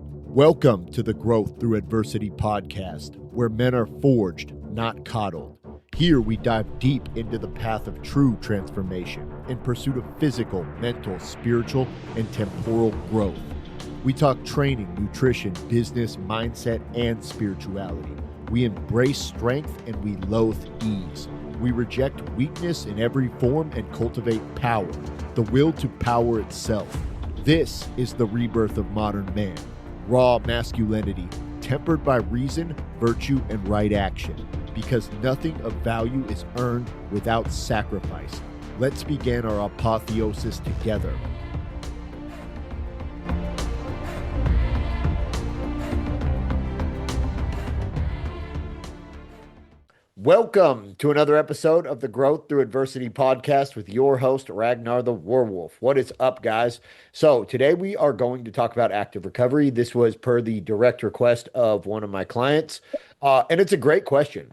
Welcome to the Growth Through Adversity podcast, where men are forged, not coddled. Here we dive deep into the path of true transformation in pursuit of physical, mental, spiritual, and temporal growth. We talk training, nutrition, business, mindset, and spirituality. We embrace strength and we loathe ease. We reject weakness in every form and cultivate power, the will to power itself. This is the rebirth of modern man. Raw masculinity, tempered by reason, virtue, and right action, because nothing of value is earned without sacrifice. Let's begin our apotheosis together. Welcome to another episode of the Growth Through Adversity podcast with your host, Ragnar the Werewolf. What is up, guys? So today we are going to talk about active recovery. This was per the direct request of one of my clients. And it's a great question.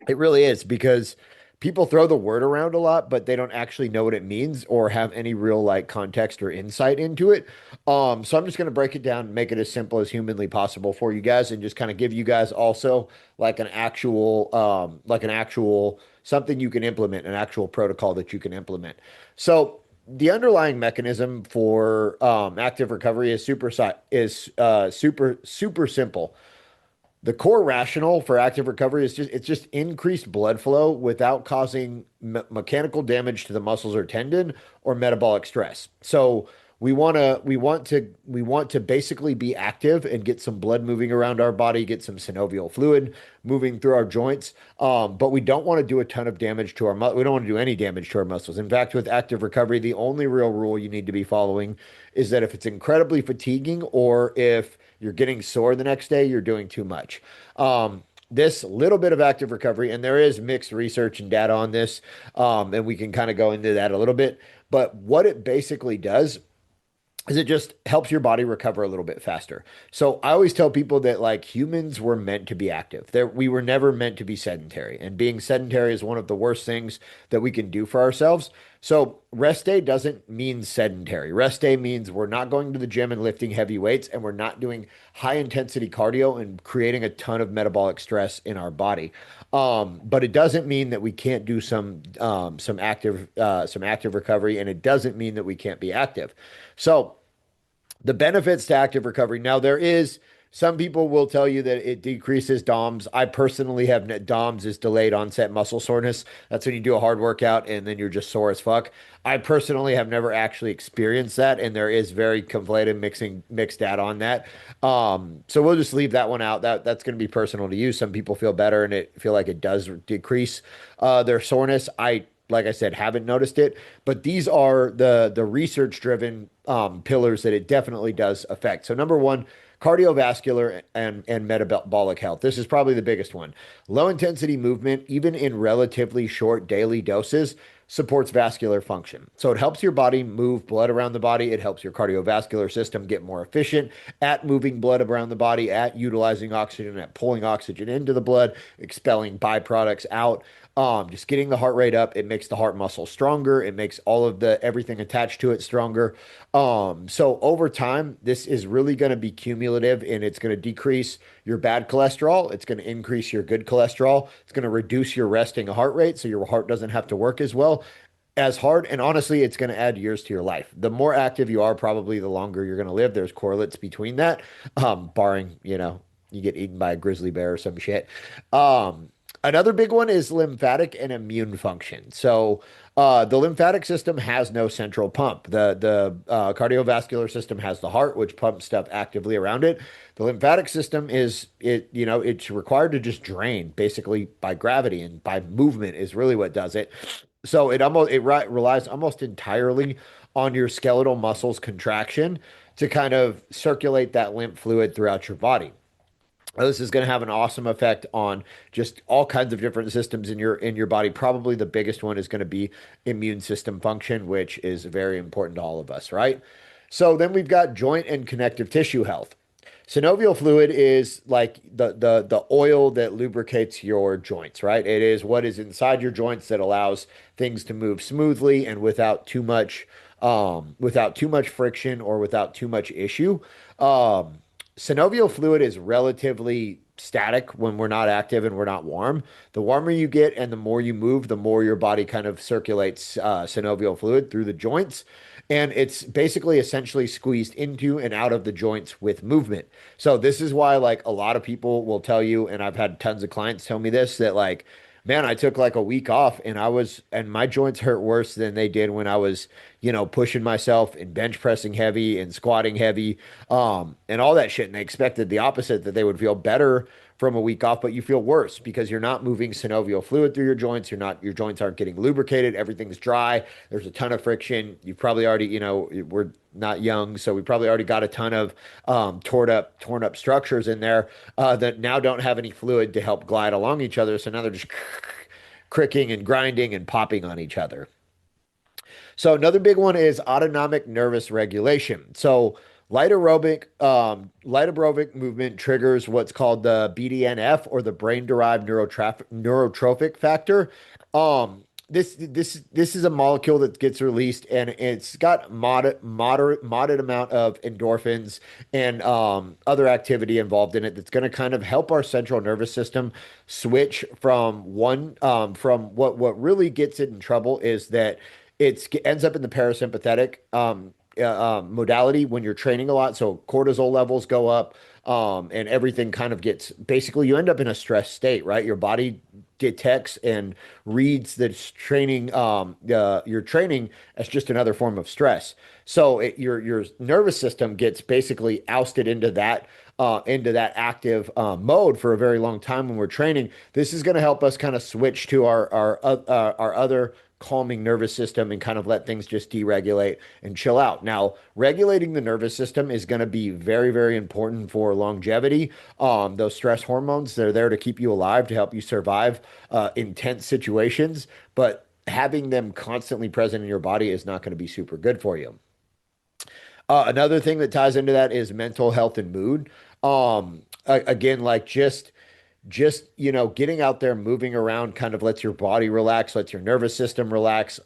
It really is, because people throw the word around a lot, but they don't actually know what it means or have any real context or insight into it. So I'm just going to break it down, make it as simple as humanly possible for you guys, and just kind of give you guys also an actual something you can implement, an actual protocol that you can implement. So the underlying mechanism for active recovery is super simple. The core rationale for active recovery is just increased blood flow without causing mechanical damage to the muscles or tendon or metabolic stress. So we want to basically be active and get some blood moving around our body, get some synovial fluid moving through our joints. But we don't want to do a ton of damage to our we don't want to do any damage to our muscles. In fact, with active recovery, the only real rule you need to be following is that if it's incredibly fatiguing or if you're getting sore the next day, you're doing too much. This little bit of active recovery, and there is mixed research and data on this, and we can kind of go into that a little bit. But what it basically does is it just helps your body recover a little bit faster. So I always tell people that humans were meant to be active. We were never meant to be sedentary, and being sedentary is one of the worst things that we can do for ourselves. So rest day doesn't mean sedentary. Rest day means we're not going to the gym and lifting heavy weights, and we're not doing high intensity cardio and creating a ton of metabolic stress in our body. But it doesn't mean that we can't do some active recovery, and it doesn't mean that we can't be active. So the benefits to active recovery. Now, some people will tell you that it decreases DOMS. I personally have DOMS is delayed onset muscle soreness. That's when you do a hard workout and then you're just sore as fuck. I personally have never actually experienced that, and there is very conflated mixed data on that. So we'll just leave that one out. That's going to be personal to you. Some people feel better and feel like it does decrease their soreness. Like I said, haven't noticed it, but these are the research-driven pillars that it definitely does affect. So number one, cardiovascular and metabolic health. This is probably the biggest one. Low intensity movement, even in relatively short daily doses, supports vascular function. So it helps your body move blood around the body. It helps your cardiovascular system get more efficient at moving blood around the body, at utilizing oxygen, at pulling oxygen into the blood, expelling byproducts out. Just getting the heart rate up. It makes the heart muscle stronger. It makes all of everything attached to it stronger. So over time, this is really going to be cumulative, and it's going to decrease your bad cholesterol. It's going to increase your good cholesterol. It's going to reduce your resting heart rate, so your heart doesn't have to work as hard. And honestly, it's going to add years to your life. The more active you are, probably the longer you're going to live. There's correlates between that, barring, you get eaten by a grizzly bear or some shit. Another big one is lymphatic and immune function. So the lymphatic system has no central pump. The cardiovascular system has the heart, which pumps stuff actively around it. The lymphatic system it's required to just drain basically by gravity, and by movement is really what does it. So it relies almost entirely on your skeletal muscles contraction to kind of circulate that lymph fluid throughout your body. This is going to have an awesome effect on just all kinds of different systems in your body. Probably the biggest one is going to be immune system function, which is very important to all of us, right? So then we've got joint and connective tissue health. Synovial fluid is like the oil that lubricates your joints, right? It is what is inside your joints that allows things to move smoothly and without too much friction or without too much issue. synovial fluid is relatively static when we're not active and we're not warm. The warmer you get and the more you move, the more your body kind of circulates synovial fluid through the joints. And it's basically essentially squeezed into and out of the joints with movement. So this is why like a lot of people will tell you, and I've had tons of clients tell me this, that like, man, I took like a week off and and my joints hurt worse than they did when I was, pushing myself and bench pressing heavy and squatting heavy, and all that shit. And they expected the opposite, that they would feel better from a week off, but you feel worse because you're not moving synovial fluid through your joints. Your joints aren't getting lubricated. Everything's dry. There's a ton of friction. You've probably already, we're not young, so we probably already got a ton of torn up structures in there that now don't have any fluid to help glide along each other. So now they're just cricking and grinding and popping on each other. So another big one is autonomic nervous regulation. So light aerobic movement triggers what's called the BDNF, or the brain-derived neurotrophic factor. This is a molecule that gets released, and it's got moderate amount of endorphins and other activity involved in it that's going to kind of help our central nervous system switch from what really gets it in trouble is that ends up in the parasympathetic modality when you're training a lot. So cortisol levels go up, and everything kind of gets, basically you end up in a stress state, right? Your body detects and reads that your training as just another form of stress. So your nervous system gets basically ousted into that active mode for a very long time when we're training. This is going to help us kind of switch to our other calming nervous system and kind of let things just deregulate and chill out. Now, regulating the nervous system is going to be very, very important for longevity. Those stress hormones, they're there to keep you alive, to help you survive intense situations, but having them constantly present in your body is not going to be super good for you. Another thing that ties into that is mental health and mood. Again, like just getting out there, moving around kind of lets your body relax, lets your nervous system relax,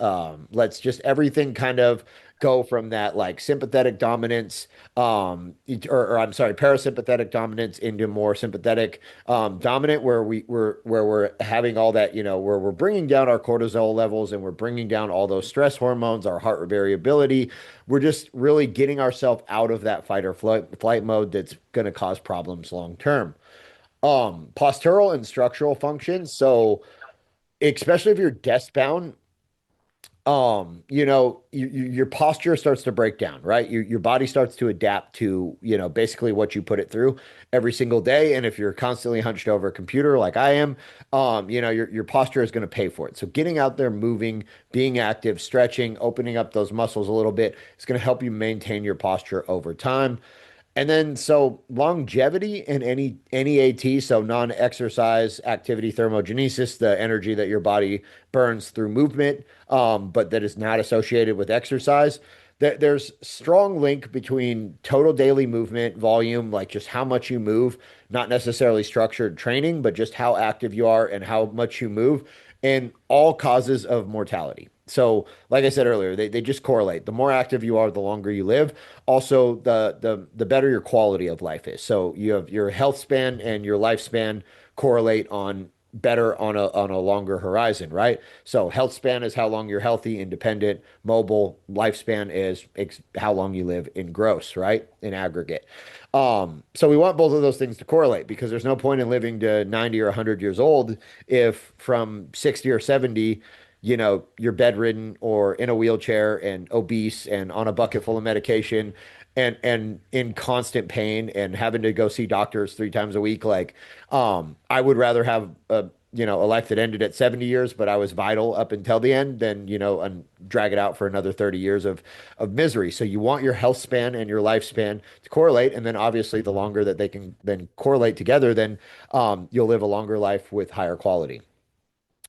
lets just everything kind of go from that like sympathetic dominance, or I'm sorry, parasympathetic dominance into more sympathetic dominant, where we're having all that, where we're bringing down our cortisol levels and we're bringing down all those stress hormones, our heart rate variability. We're just really getting ourselves out of that fight or flight mode that's going to cause problems long term. Postural and structural functions. So especially if you're desk bound, your posture starts to break down, right? Your body starts to adapt to, basically what you put it through every single day. And if you're constantly hunched over a computer like I am, your posture is going to pay for it. So getting out there, moving, being active, stretching, opening up those muscles a little bit is going to help you maintain your posture over time. And then so longevity in any AT, so non-exercise activity thermogenesis, the energy that your body burns through movement, but that is not associated with exercise. There's strong link between total daily movement volume, like just how much you move, not necessarily structured training, but just how active you are and how much you move, and all causes of mortality. So, like I said earlier, they just correlate. The more active you are, the longer you live. Also, the better your quality of life is. So you have your health span and your lifespan correlate on better on a longer horizon, right? So health span is how long you're healthy, independent, mobile. Lifespan is how long you live in gross, right? In aggregate. So we want both of those things to correlate, because there's no point in living to 90 or 100 years old if from 60 or 70 you're bedridden or in a wheelchair and obese and on a bucket full of medication and in constant pain and having to go see doctors 3 times a week. Like, I would rather have a life that ended at 70 years, but I was vital up until the end, than, and drag it out for another 30 years of misery. So you want your health span and your lifespan to correlate. And then obviously the longer that they can then correlate together, then you'll live a longer life with higher quality.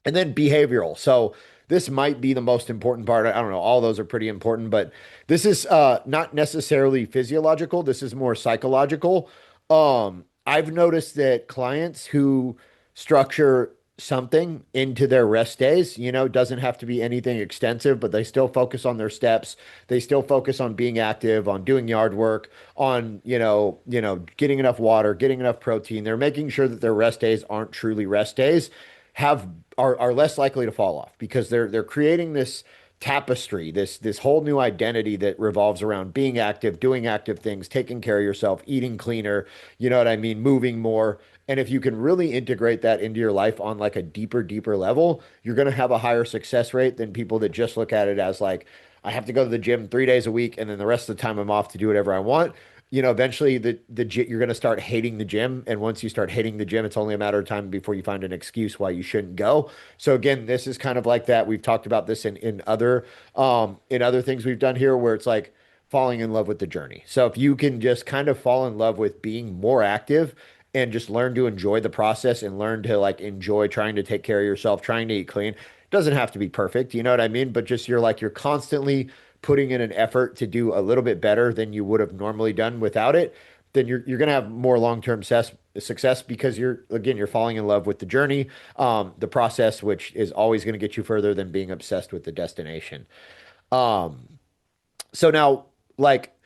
And then behavioral. So this might be the most important part. I don't know. All those are pretty important, but this is not necessarily physiological. This is more psychological. I've noticed that clients who structure something into their rest days. It doesn't have to be anything extensive, but they still focus on their steps. They still focus on being active, on doing yard work, on, getting enough water, getting enough protein. They're making sure that their rest days aren't truly rest days, have are less likely to fall off because they're creating this tapestry, this whole new identity that revolves around being active, doing active things, taking care of yourself, eating cleaner, you know what I mean, moving more. And if you can really integrate that into your life on like a deeper level, you're going to have a higher success rate than people that just look at it as like, I have to go to the gym 3 days a week and then the rest of the time I'm off to do whatever I want. Eventually you're going to start hating the gym. And once you start hating the gym, it's only a matter of time before you find an excuse why you shouldn't go. So again, this is kind of like that. We've talked about this in other things we've done here where it's like falling in love with the journey. So if you can just kind of fall in love with being more active and just learn to enjoy the process and learn to like enjoy trying to take care of yourself, trying to eat clean. Doesn't have to be perfect, you know what I mean? But just you're constantly putting in an effort to do a little bit better than you would have normally done without it, then you're going to have more long-term success because you're falling in love with the journey, the process, which is always going to get you further than being obsessed with the destination. Um, so now, like,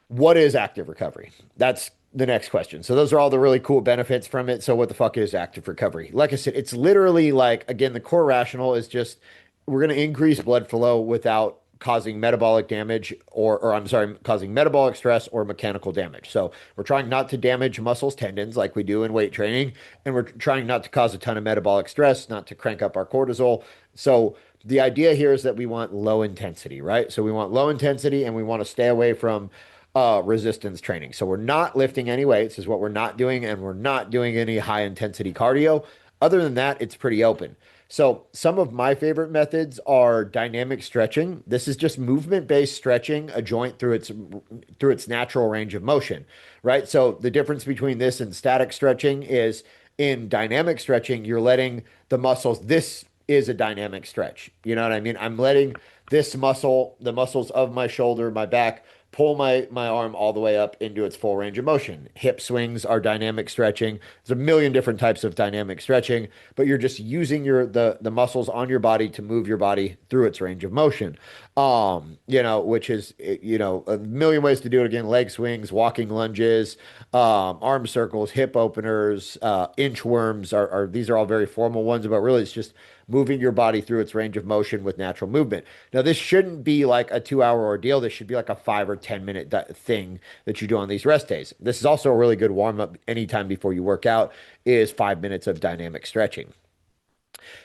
what is active recovery? That's the next question. So those are all the really cool benefits from it. So what the fuck is active recovery? Like I said, it's literally like, again, the core rationale is just we're going to increase blood flow without causing metabolic damage or I'm sorry, causing metabolic stress or mechanical damage. So we're trying not to damage muscles, tendons like we do in weight training, and we're trying not to cause a ton of metabolic stress, not to crank up our cortisol. So the idea here is that we want low intensity, right? So we want low intensity and we want to stay away from resistance training. So we're not lifting any weights is what we're not doing, and we're not doing any high intensity cardio. Other than that, it's pretty open. So some of my favorite methods are dynamic stretching. This is just movement-based stretching a joint through its natural range of motion, right? So the difference between this and static stretching is in dynamic stretching, you're letting the muscles, this is a dynamic stretch. You know what I mean? I'm letting this muscle, the muscles of my shoulder, my back, pull my arm all the way up into its full range of motion. Hip swings are dynamic stretching. There's a million different types of dynamic stretching, but you're just using the muscles on your body to move your body through its range of motion. Which is a million ways to do it again. Leg swings, walking lunges, arm circles, hip openers, inchworms are these are all very formal ones, but really it's just moving your body through its range of motion with natural movement. Now, this shouldn't be like a 2 hour ordeal. This should be like a 5 or 10 minute thing that you do on these rest days. This is also a really good warm up anytime before you work out is 5 minutes of dynamic stretching.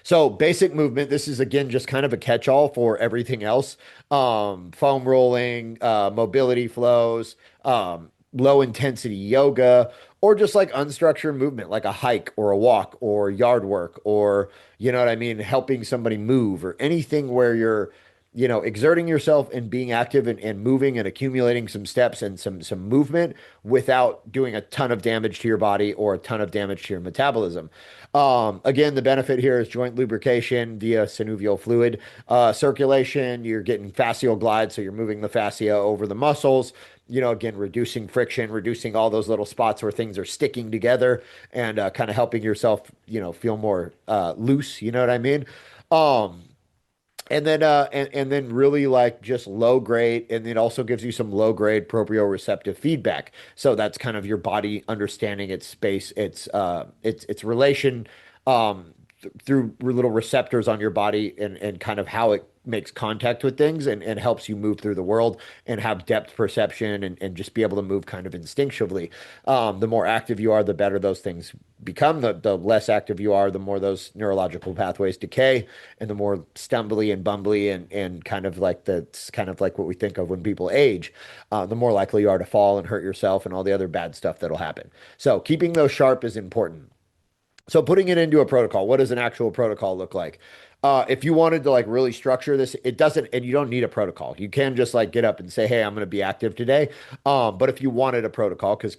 So basic movement, this is again just kind of a catch-all for everything else. Foam rolling, mobility flows, low intensity yoga, or just like unstructured movement, like a hike or a walk or yard work, or you know what I mean, helping somebody move or anything where you're, exerting yourself and being active and moving and accumulating some steps and some movement without doing a ton of damage to your body or a ton of damage to your metabolism. Again, the benefit here is joint lubrication via synovial fluid circulation. You're getting fascial glide, so you're moving the fascia over the muscles. Again, reducing friction, reducing all those little spots where things are sticking together and kind of helping yourself, feel more loose. You know what I mean? Um, and then really like just low grade, and it also gives you some low grade proprioceptive feedback. So that's kind of your body understanding its space, its relation through little receptors on your body and kind of how it makes contact with things and helps you move through the world and have depth perception and just be able to move kind of instinctively. The more active you are, the better those things become. The less active you are, the more those neurological pathways decay, and the more stumbly and bumbly and kind of like what we think of when people age, the more likely you are to fall and hurt yourself and all the other bad stuff that'll happen. So keeping those sharp is important. So putting it into a protocol, what does an actual protocol look like? If you wanted to like really structure this, it doesn't, and you don't need a protocol. You can just like get up and say, "Hey, I'm going to be active today." But if you wanted a protocol, because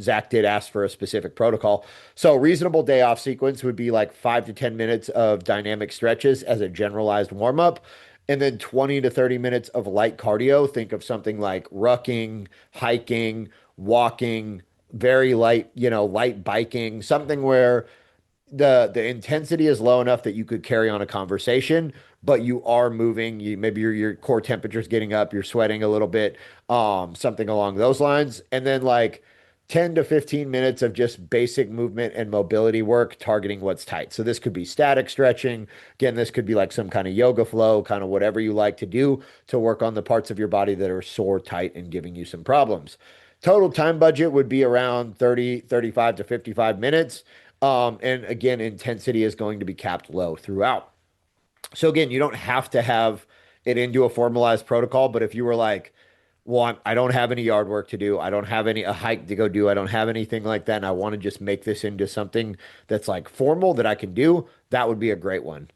Zach did ask for a specific protocol, so reasonable day off sequence would be like 5 to 10 minutes of dynamic stretches as a generalized warm up. And then 20 to 30 minutes of light cardio. Think of something like rucking, hiking, walking, very light, light biking, something where the intensity is low enough that you could carry on a conversation, but you are moving. You maybe your core temperature is getting up, you're sweating a little bit, something along those lines. And then like 10 to 15 minutes of just basic movement and mobility work targeting what's tight. So this could be static stretching. Again, this could be like some kind of yoga flow, kind of whatever you like to do to work on the parts of your body that are sore, tight, and giving you some problems. Total time budget would be around 30, 35 to 55 minutes. And again, intensity is going to be capped low throughout. So again, you don't have to have it into a formalized protocol, but if you were like, well, I don't have any yard work to do. I don't have any a hike to go do. I don't have anything like that. And I want to just make this into something that's like formal that I can do. That would be a great one.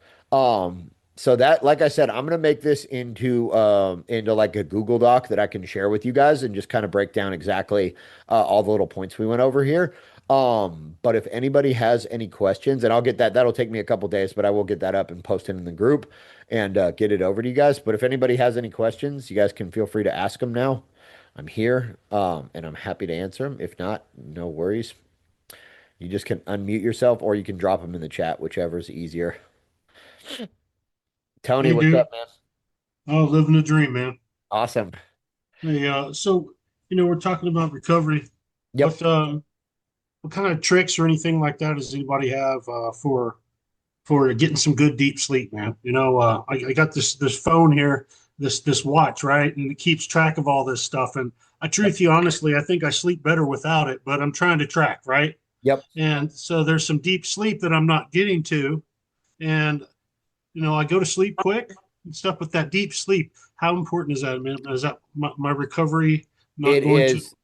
So that, like I said, I'm gonna make this into like a Google Doc that I can share with you guys and just kind of break down exactly all the little points we went over here. But if anybody has any questions, and I'll get that, that'll take me a couple days, but I will get that up and post it in the group and get it over to you guys. But if anybody has any questions, you guys can feel free to ask them now. I'm here, and I'm happy to answer them. If not, no worries. You just can unmute yourself or you can drop them in the chat, whichever is easier. Tony, Hey, what's dude. up, man? Oh, living the dream, man. Awesome. Hey, so we're talking about recovery. Yep. What what kind of tricks or anything like that does anybody have for getting some good deep sleep, man? I got this phone here, this watch, right, and it keeps track of all this stuff. And I, Yep. truth you honestly, I think I sleep better without it, but I'm trying to track, right? Yep. And so there's some deep sleep that I'm not getting to, and I go to sleep quick and stuff. With that deep sleep, how important is that, man? Is that my recovery not It going to? is.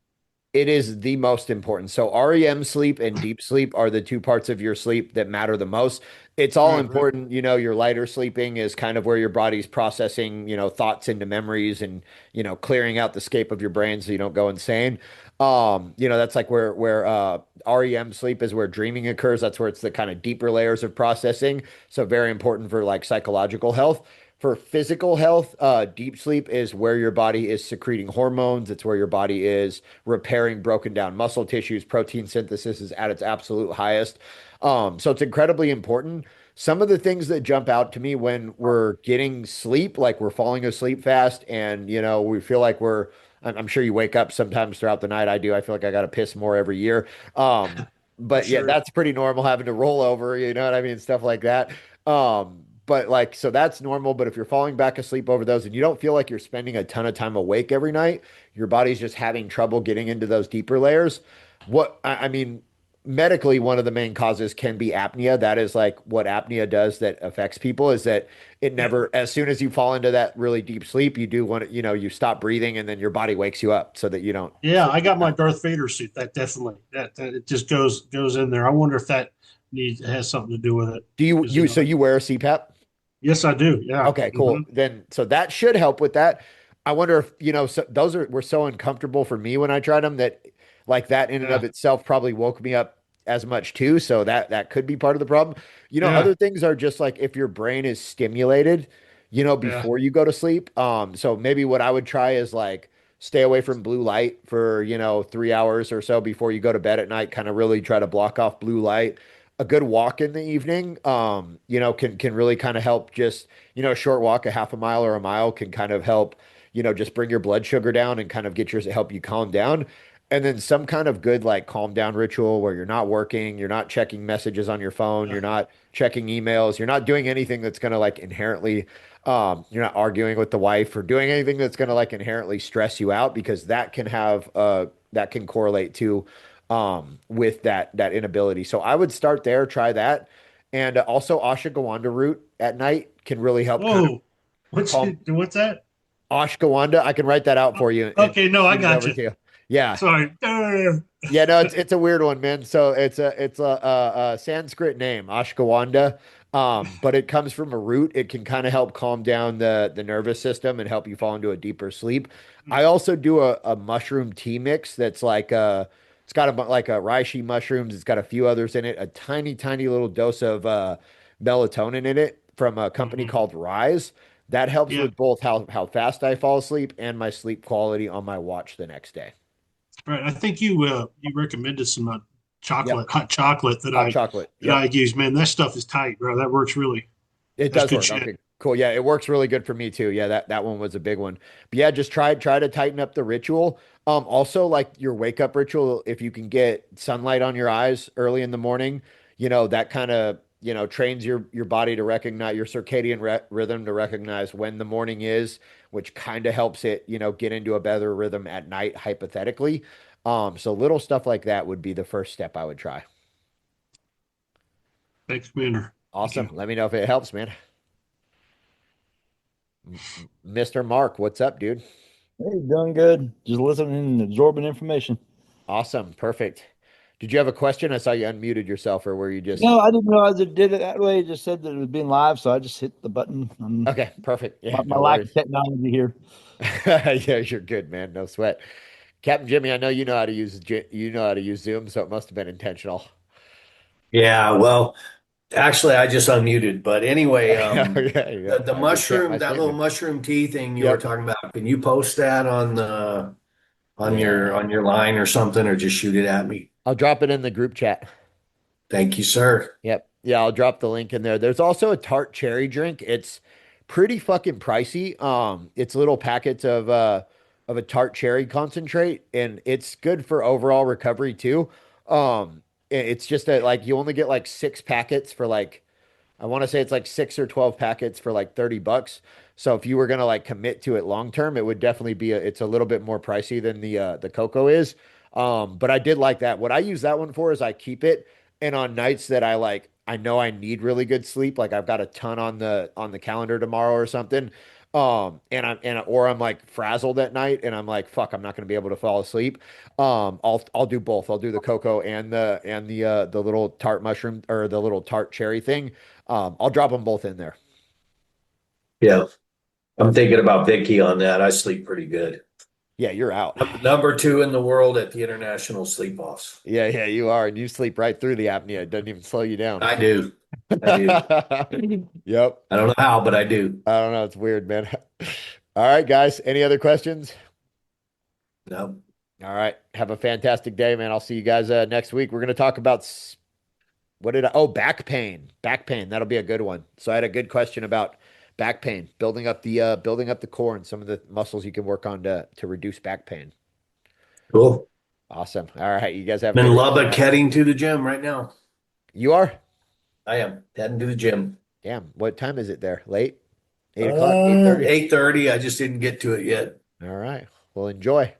It is the most important. So REM sleep and deep sleep are the two parts of your sleep that matter the most. It's all Right, right. important. Your lighter sleeping is kind of where your body's processing, thoughts into memories and, clearing out the scape of your brain so you don't go insane. That's like where REM sleep is where dreaming occurs. That's where it's the kind of deeper layers of processing. So very important for like psychological health. For physical health, deep sleep is where your body is secreting hormones. It's where your body is repairing broken down muscle tissues. Protein synthesis is at its absolute highest. So it's incredibly important. Some of the things that jump out to me when we're getting sleep, like we're falling asleep fast and, we feel like I'm sure you wake up sometimes throughout the night. I do. I feel like I got to piss more every year. For But yeah, sure. that's pretty normal having to roll over, you know what I mean? Stuff like that. But like, so that's normal. But if you're falling back asleep over those and you don't feel like you're spending a ton of time awake every night, your body's just having trouble getting into those deeper layers. I mean, medically, one of the main causes can be apnea. That is like what apnea does that affects people is that it Yeah. never, as soon as you fall into that really deep sleep, you do want to, you stop breathing and then your body wakes you up so that you don't Yeah, sleep. I got my Darth Vader suit. That definitely that it just goes in there. I wonder if that needs has something to do with it. Do you, Because so you wear a CPAP? yes, I do. Yeah. Okay, Hmm. cool. Then so that should help with that. I wonder if, so those were so uncomfortable for me when I tried them that like that in and of Yeah. itself probably woke me up as much too. So that could be part of the problem. Yeah. Other things are just like if your brain is stimulated, Yeah. before you go to sleep. So maybe what I would try is like stay away from blue light for, 3 hours or so before you go to bed at night, kind of really try to block off blue light. A good walk in the evening, can really kind of help just a short walk, a half a mile or a mile can kind of help, just bring your blood sugar down and kind of get yours help you calm down. And then some kind of good like calm down ritual where you're not working, you're not checking messages on your phone, Yeah. you're not checking emails, you're not doing anything that's going to like inherently, you're not arguing with the wife or doing anything that's going to like inherently stress you out because that can correlate to, with that inability. So I would start there, try that. And also ashwagandha root at night can really help kind of Whoa. calm What's that? ashwagandha. I can write that out for you and Okay. No, I shoot it got over you. to you. Yeah. Sorry. Yeah, no, it's a weird one, man. So it's a Sanskrit name, ashwagandha. But it comes from a root. It can kind of help calm down the nervous system and help you fall into a deeper sleep. I also do a mushroom tea mix that's like it's got like a reishi mushrooms. It's got a few others in it. A tiny, tiny little dose of melatonin in it from a company Hmm. called Rise. That helps Yeah. with both how fast I fall asleep and my sleep quality on my watch the next day. Right. I think you recommended some Yep. hot chocolate Hot chocolate. that I Yep. use. Man, that stuff is tight, bro. That works really. It That's does good work. shit. Okay, cool. Yeah, it works really good for me too. Yeah, that one was a big one. But yeah, just try to tighten up the ritual. Also like your wake up ritual, if you can get sunlight on your eyes early in the morning, that kind of, trains your body to recognize your circadian rhythm to recognize when the morning is, which kind of helps it, get into a better rhythm at night, hypothetically. So little stuff like that would be the first step I would try. Thanks, Commander. Thank Awesome. you. Let me know if it helps, man. Mr. Mark, what's up, dude? Hey, doing good. Just listening and absorbing information. Awesome. Perfect. Did you have a question? I saw you unmuted yourself, or were you just No, I didn't realize it did it that way. It just said that it was being live, so I just hit the button. okay? Perfect. Yeah, My no lack worries. of technology here. Yeah, you're good, man. No sweat. Captain Jimmy, I know you know how to use Zoom, so it must have been intentional. Yeah, well, actually, I just unmuted. But anyway, Okay, the yep. the I retract mushroom, my that little statement. mushroom tea thing you were Yep. talking about, can you post that on the Yeah. on your line or something, or just shoot it at me? I'll drop it in the group chat. Thank you, sir. Yep. Yeah, I'll drop the link in there. There's also a tart cherry drink. It's pretty fucking pricey. It's little packets of a tart cherry concentrate, and it's good for overall recovery too. It's just that like you only get like 6 packets for like I want to say it's like 6 or 12 packets for like $30. So if you were gonna like commit to it long term, it would definitely be it's a little bit more pricey than the cocoa is. But I did like that. What I use that one for is I keep it, and on nights that I know I need really good sleep, like I've got a ton on the calendar tomorrow or something. Or I'm like frazzled at night and I'm like, fuck, I'm not gonna be able to fall asleep. I'll do both. I'll do the cocoa and the little tart mushroom or the little tart cherry thing. I'll drop them both in there. Yeah, I'm thinking about Vicky on that. I sleep pretty good. Yeah, you're out. Number two in the world at the International Sleep Offs. Yeah, yeah, you are. And you sleep right through the apnea. It doesn't even slow you down. I do. I do. Yep. I don't know how, but I do. I don't know. It's weird, man. All right, guys. Any other questions? No. All right. Have a fantastic day, man. I'll see you guys next week. We're going to talk about back pain. Back pain. That'll be a good one. So I had a good question about back pain, building up the core and some of the muscles you can work on to reduce back pain. Cool. Awesome. All right. You guys have a I'm good in rest of your Lubbock night. heading to the gym right now. You are? I am heading to the gym. Damn. What time is it there? Late? 8 o'clock? 8:30? 8:30. I just didn't get to it yet. All right. Well, enjoy.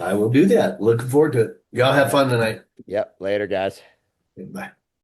I will do that. Looking forward to it. Y'all All have right. fun tonight. Yep. Later, guys. Bye.